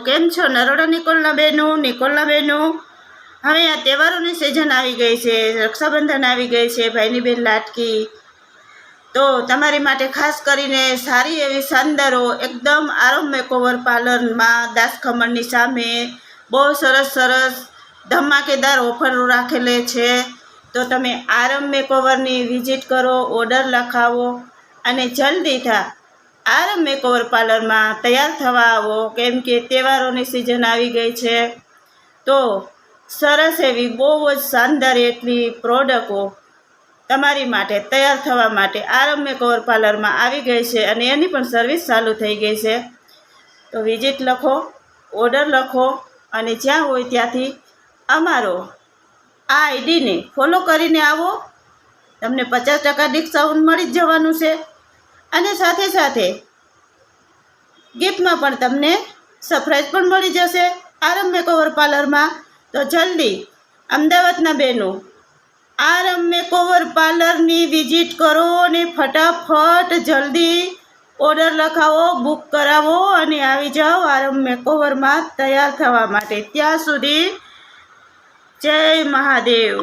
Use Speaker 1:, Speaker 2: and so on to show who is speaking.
Speaker 1: કેમ છો નરોડા નિકોલના બહેનો? હવે આ તહેવારોની સિઝન આવી ગઈ છે, રક્ષાબંધન આવી ગઈ છે, ભાઈની બેન લાટકી. તો તમારી માટે ખાસ કરીને સારી એવી શાનદારો એકદમ આરામ મેકઓવર પાર્લરમાં દાસ ખમણની સામે બહુ સરસ ધમાકેદાર ઓફરો રાખેલે છે. તો તમે આરામ મેકઓવરની વિઝિટ કરો, ઓર્ડર લખાવો અને જલ્દી આરામ મેકઓવર પાર્લરમાં તૈયાર થવા આવો, કેમ કે તહેવારોની સિઝન આવી ગઈ છે. તો સરસ એવી બહુ જ શાનદાર એટલી પ્રોડક્ટો તમારી માટે તૈયાર થવા માટે આરામ મેકઓવર પાર્લરમાં આવી ગઈ છે અને એની પણ સર્વિસ ચાલુ થઈ ગઈ છે. તો વિઝિટ લખો, ઓર્ડર લખો અને જ્યાં હોય ત્યાંથી અમારો આ આઈડીને ફોલો કરીને આવો. તમને 50% ડિસ્કાઉન્ટ મળી જ જવાનું છે અને સાથે ગિફ્ટમાં પણ તમને સરપ્રાઈઝ પણ મળી જશે આરામ મેકઓવર પાર્લરમાં. તો જલ્દી અમદાવાદના બહેનો આરામ મેકઓવર પાર્લરની વિઝિટ કરો અને ફટાફટ જલ્દી ઓર્ડર લખાવો, બુક કરાવો અને આવી જાઓ આરામ મેકઓવરમાં તૈયાર થવા માટે. ત્યાં સુધી જય મહાદેવ.